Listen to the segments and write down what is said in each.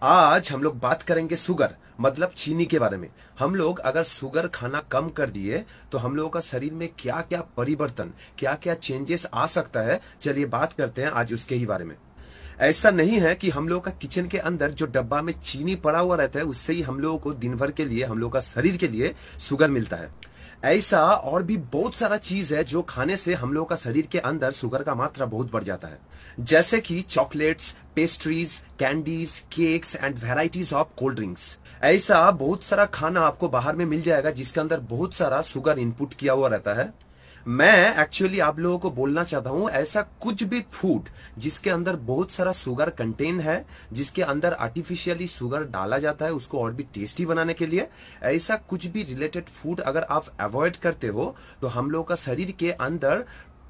आज हम लोग बात करेंगे शुगर मतलब चीनी के बारे में। हम लोग अगर शुगर खाना कम कर दिए तो हम लोगों का शरीर में क्या क्या परिवर्तन, क्या क्या चेंजेस आ सकता है, चलिए बात करते हैं आज उसके ही बारे में। ऐसा नहीं है कि हम लोगों का किचन के अंदर जो डब्बा में चीनी पड़ा हुआ रहता है उससे ही हम लोगों को दिन भर के लिए, हम लोगों का शरीर के लिए शुगर मिलता है। ऐसा और भी बहुत सारा चीज है जो खाने से हम लोगों का शरीर के अंदर शुगर का मात्रा बहुत बढ़ जाता है, जैसे कि chocolates, pastries, candies, cakes and varieties of cold drinks. ऐसा बहुत सारा खाना आपको बाहर में मिल जाएगा जिसके अंदर बहुत सारा शुगर इनपुट किया हुआ रहता है। मैं एक्चुअली आप लोगों को बोलना चाहता हूं, ऐसा कुछ भी फूड जिसके अंदर बहुत सारा शुगर कंटेन है, जिसके अंदर आर्टिफिशियली शुगर डाला जाता है उसको और भी टेस्टी बनाने के लिए, ऐसा कुछ भी रिलेटेड फूड अगर आप अवॉइड करते हो तो हम लोग का शरीर के अंदर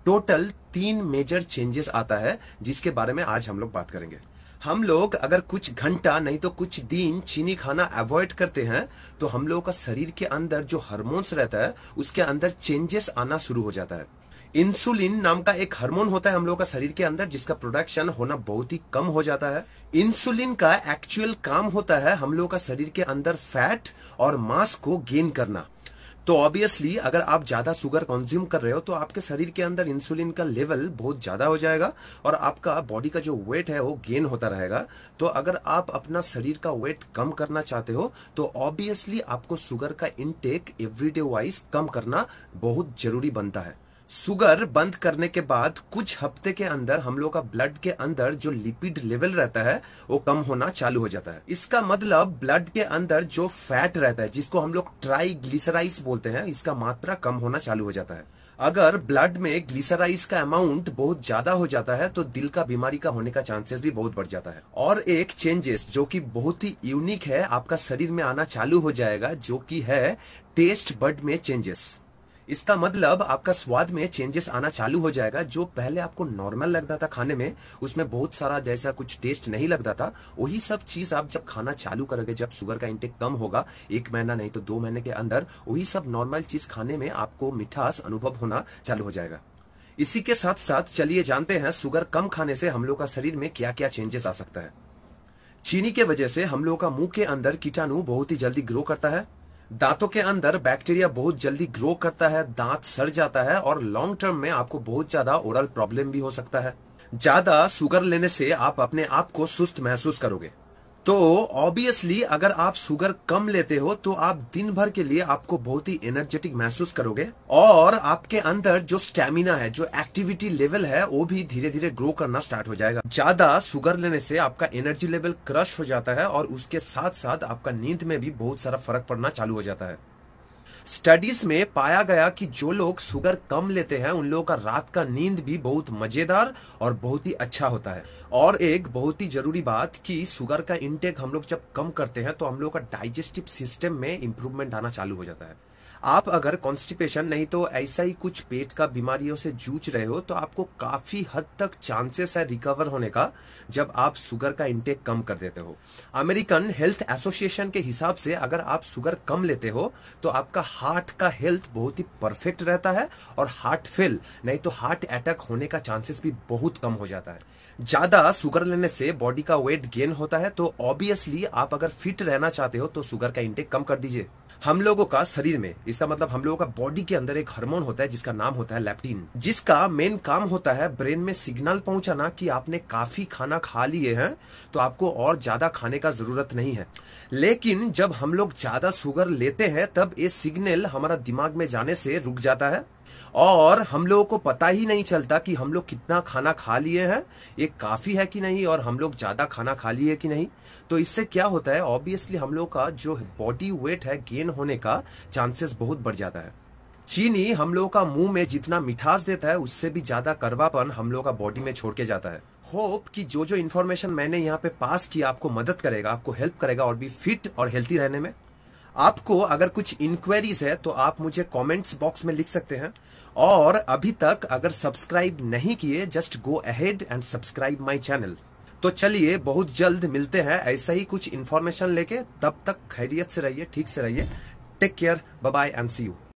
टोटल 3 मेजर चेंजेस आता है, जिसके बारे में आज हम लोग बात करेंगे। हम लोग अगर कुछ घंटा नहीं तो कुछ दिन चीनी खाना अवॉइड करते हैं तो हम लोग का शरीर के अंदर जो हार्मोन्स रहता है उसके अंदर चेंजेस आना शुरू हो जाता है। इंसुलिन नाम का एक हार्मोन होता है हम लोग का शरीर के अंदर, जिसका प्रोडक्शन होना बहुत ही कम हो जाता है। इंसुलिन का एक्चुअल काम होता है हम लोग का शरीर के अंदर फैट और मांस को गेन करना। तो ऑब्वियसली अगर आप ज्यादा शुगर कंज्यूम कर रहे हो तो आपके शरीर के अंदर इंसुलिन का लेवल बहुत ज्यादा हो जाएगा और आपका बॉडी का जो वेट है वो गेन होता रहेगा। तो अगर आप अपना शरीर का वेट कम करना चाहते हो तो ऑब्वियसली आपको शुगर का इनटेक एवरीडे वाइज कम करना बहुत जरूरी बनता है। शुगर बंद करने के बाद कुछ हफ्ते के अंदर हम लोग का ब्लड के अंदर जो लिपिड लेवल रहता है वो कम होना चालू हो जाता है। इसका मतलब ब्लड के अंदर जो फैट रहता है, जिसको हम लोग ट्राइग्लिसराइड्स बोलते हैं, इसका मात्रा कम होना चालू हो जाता है। अगर ब्लड में ग्लिसराइड्स का अमाउंट बहुत ज्यादा हो जाता है तो दिल का बीमारी का होने का चांसेस भी बहुत बढ़ जाता है। और एक चेंजेस जो कि बहुत ही यूनिक है आपका शरीर में आना चालू हो जाएगा, जो कि है टेस्ट बड में चेंजेस। इसका मतलब आपका स्वाद में चेंजेस आना चालू हो जाएगा। जो पहले आपको नॉर्मल लगता था खाने में, उसमें बहुत सारा जैसा कुछ टेस्ट नहीं लगता था, वही सब चीज आप जब खाना चालू करोगे, जब शुगर का इंटेक कम होगा 1 महीना नहीं तो 2 महीने के अंदर, वही सब नॉर्मल चीज खाने में आपको मिठास अनुभव होना चालू हो जाएगा। इसी के साथ साथ चलिए जानते हैं शुगर कम खाने से हम लोग का शरीर में क्या क्या चेंजेस आ सकता है। चीनी के वजह से हम लोग का मुंह के अंदर कीटाणु बहुत ही जल्दी ग्रो करता है, दांतों के अंदर बैक्टीरिया बहुत जल्दी ग्रो करता है, दांत सड़ जाता है और लॉन्ग टर्म में आपको बहुत ज्यादा ओरल प्रॉब्लम भी हो सकता है। ज्यादा शुगर लेने से आप अपने आप को सुस्त महसूस करोगे। तो ऑब्वियसली अगर आप शुगर कम लेते हो तो आप दिन भर के लिए आपको बहुत ही एनर्जेटिक महसूस करोगे और आपके अंदर जो स्टेमिना है, जो एक्टिविटी लेवल है, वो भी धीरे धीरे ग्रो करना स्टार्ट हो जाएगा। ज्यादा शुगर लेने से आपका एनर्जी लेवल क्रश हो जाता है और उसके साथ साथ आपका नींद में भी बहुत सारा फर्क पड़ना चालू हो जाता है। स्टडीज में पाया गया कि जो लोग शुगर कम लेते हैं उन लोगों का रात का नींद भी बहुत मजेदार और बहुत ही अच्छा होता है। और एक बहुत ही जरूरी बात कि शुगर का इंटेक हम लोग जब कम करते हैं तो हम लोग का डाइजेस्टिव सिस्टम में इंप्रूवमेंट आना चालू हो जाता है। आप अगर कॉन्स्टिपेशन नहीं तो ऐसा ही कुछ पेट का बीमारियों से जूझ रहे हो तो आपको काफी हद तक चांसेस है रिकवर होने का जब आप शुगर का इंटेक कम कर देते हो। अमेरिकन हेल्थ एसोसिएशन के हिसाब से अगर आप शुगर कम लेते हो तो आपका हार्ट का हेल्थ बहुत ही परफेक्ट रहता है और हार्ट फेल नहीं तो हार्ट अटैक होने का चांसेस भी बहुत कम हो जाता है। ज्यादा शुगर लेने से बॉडी का वेट गेन होता है, तो ऑब्वियसली आप अगर फिट रहना चाहते हो तो शुगर का इंटेक कम कर दीजिए। हम लोगों का शरीर में, इसका मतलब हम लोगों का बॉडी के अंदर एक हार्मोन होता है जिसका नाम होता है लेप्टिन, जिसका मेन काम होता है ब्रेन में सिग्नल पहुंचाना कि आपने काफी खाना खा लिए हैं तो आपको और ज्यादा खाने का जरूरत नहीं है। लेकिन जब हम लोग ज्यादा शुगर लेते हैं तब ये सिग्नल हमारा दिमाग में जाने से रुक जाता है और हम लोगों को पता ही नहीं चलता कि हम लोग कितना खाना खा लिए हैं, ये काफी है कि नहीं और हम लोग ज्यादा खाना खा लिए कि नहीं। तो इससे क्या होता है, ऑब्वियसली हम लोग का जो बॉडी वेट है गेन होने का चांसेस बहुत बढ़ जाता है। चीनी हम लोग का मुंह में जितना मिठास देता है उससे भी ज्यादा कड़वापन हम लोग का बॉडी में छोड़ के जाता है। होप कि जो जो इन्फॉर्मेशन मैंने यहाँ पे पास किया आपको मदद करेगा, आपको हेल्प करेगा और भी फिट और हेल्थी रहने में। आपको अगर कुछ इंक्वायरीज है तो आप मुझे कमेंट्स बॉक्स में लिख सकते हैं और अभी तक अगर सब्सक्राइब नहीं किए just go ahead and subscribe my channel. तो चलिए बहुत जल्द मिलते हैं ऐसा ही कुछ इंफॉर्मेशन लेके, तब तक खैरियत से रहिए, ठीक से रहिए। Take care, bye bye and see you.